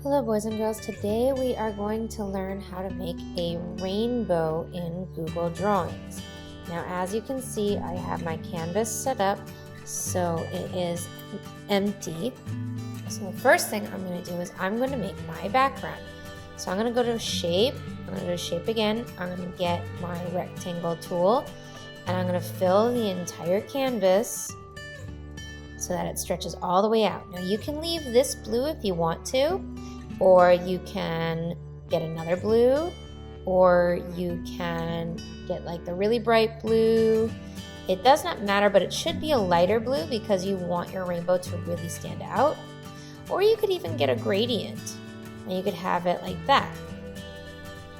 Hello boys and girls, today we are going to learn how to make a rainbow in Google Drawings. Now as you can see, I have my canvas set up so it is empty. So the first thing I'm going to do is I'm going to make my background. So I'm going to go to shape, I'm going to go to shape again, I'm going to get my rectangle tool and I'm going to fill the entire canvas so that it stretches all the way out. Now you can leave this blue if you want to, or you can get another blue, or you can get like the really bright blue. It does not matter, but it should be a lighter blue because you want your rainbow to really stand out. Or you could even get a gradient and you could have it like that.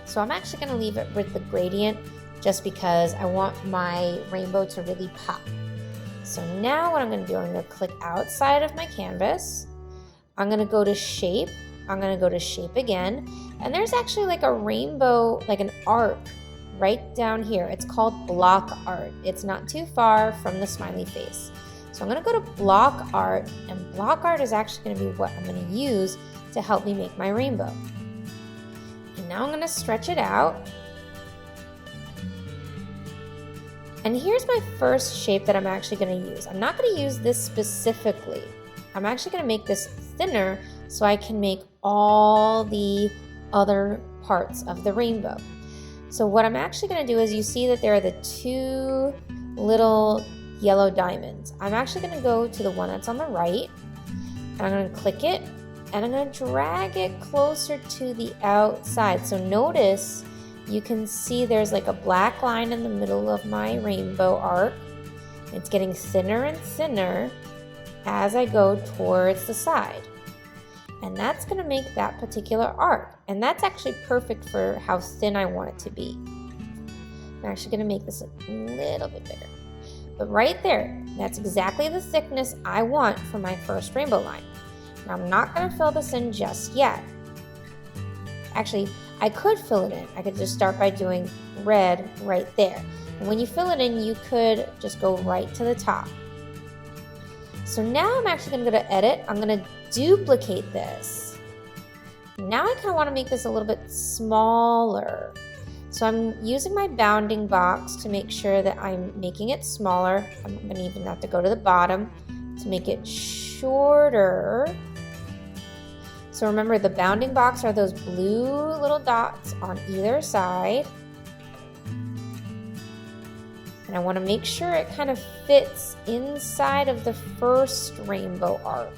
So I'm actually going to leave it with the gradient just because I want my rainbow to really pop. So now what I'm going to do, I'm going to click outside of my canvas. I'm going to go to shape. I'm going to go to shape again. And there's actually like a rainbow, like an arc right down here. It's called block art. It's not too far from the smiley face. So I'm going to go to block art, and block art is actually going to be what I'm going to use to help me make my rainbow. And now I'm going to stretch it out. And here's my first shape that I'm actually going to use. I'm not going to use this specifically. I'm actually going to make this thinner so I can make all the other parts of the rainbow. So what I'm actually going to do is, you see that there are the two little yellow diamonds. I'm actually going to go to the one that's on the right, and I'm going to click it, and I'm going to drag it closer to the outside. So notice you can see there's like a black line in the middle of my rainbow arc. It's getting thinner and thinner as I go towards the side. And that's going to make that particular arc. And that's actually perfect for how thin I want it to be. I'm actually going to make this a little bit bigger. But right there, that's exactly the thickness I want for my first rainbow line. Now I'm not going to fill this in just yet. Actually, I could fill it in. I could just start by doing red right there. And when you fill it in, you could just go right to the top. So now I'm actually going to go to edit. I'm going to duplicate this. Now I kind of want to make this a little bit smaller. So I'm using my bounding box to make sure that I'm making it smaller. I'm going to even have to go to the bottom to make it shorter. So remember, the bounding box are those blue little dots on either side. And I want to make sure it kind of fits inside of the first rainbow arc.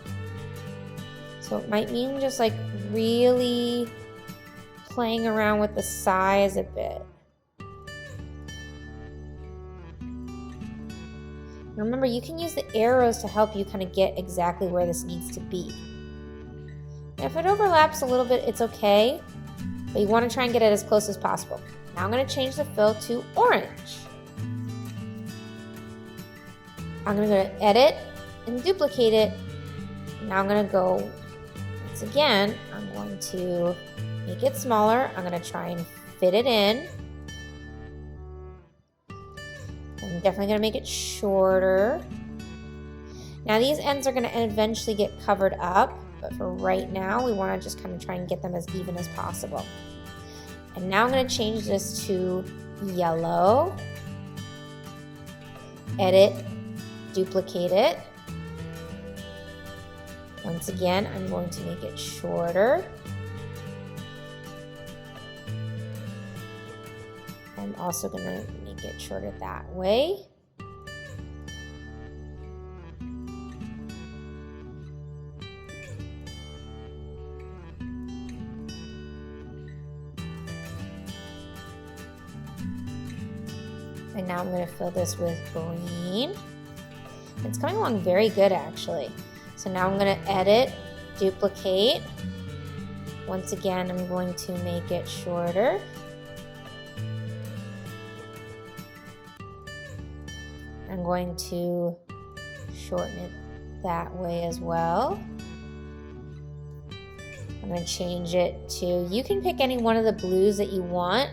So it might mean just like really playing around with the size a bit. Remember, you can use the arrows to help you kind of get exactly where this needs to be. And if it overlaps a little bit, it's okay, but you want to try and get it as close as possible. Now I'm going to change the fill to orange. I'm going to go to edit and duplicate it. Now I'm going to go, once again, I'm going to make it smaller. I'm going to try and fit it in. I'm definitely going to make it shorter. Now these ends are going to eventually get covered up, but for right now, we want to just kind of try and get them as even as possible. And now I'm going to change this to yellow. Edit, duplicate it. Once again, I'm going to make it shorter. I'm also going to make it shorter that way. And now I'm going to fill this with green. It's coming along very good, actually. So now I'm going to edit, duplicate. Once again, I'm going to make it shorter. I'm going to shorten it that way as well. I'm going to change it to, you can pick any one of the blues that you want.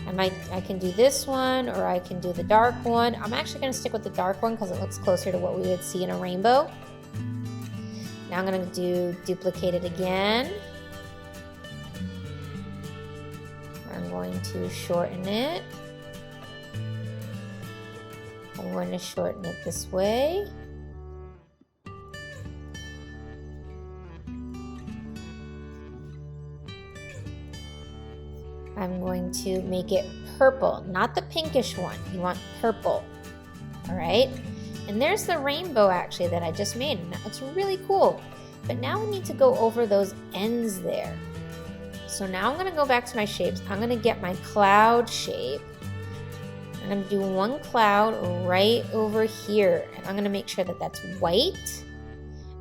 I can do this one, or I can do the dark one. I'm actually going to stick with the dark one because it looks closer to what we would see in a rainbow. Now I'm going to duplicate it again. going to shorten it. I'm going to shorten it this way. I'm going to make it purple, not the pinkish one. You want purple, all right? And there's the rainbow actually that I just made, and that looks really cool. But now we need to go over those ends there. So now I'm gonna go back to my shapes. I'm gonna get my cloud shape. I'm gonna do one cloud right over here, and I'm gonna make sure that that's white,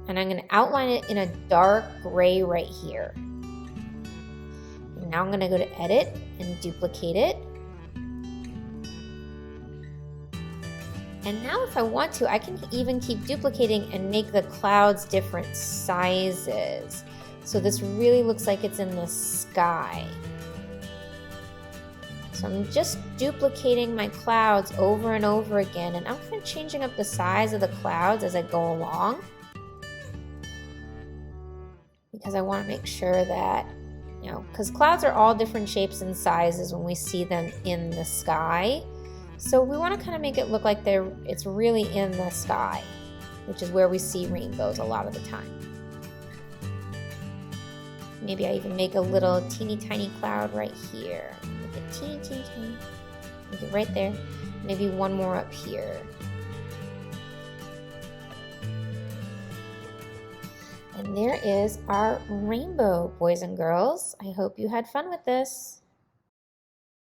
and I'm gonna outline it in a dark gray right here. And now I'm gonna go to edit and duplicate it. And now if I want to, I can even keep duplicating and make the clouds different sizes. So this really looks like it's in the sky. So I'm just duplicating my clouds over and over again, and I'm kind of changing up the size of the clouds as I go along, because I want to make sure that, you know, because clouds are all different shapes and sizes when we see them in the sky. So we want to kind of make it look like it's really in the sky, which is where we see rainbows a lot of the time. Maybe I even make a little teeny tiny cloud right here. Make it teeny tiny. Make it right there. Maybe one more up here. And there is our rainbow, boys and girls. I hope you had fun with this.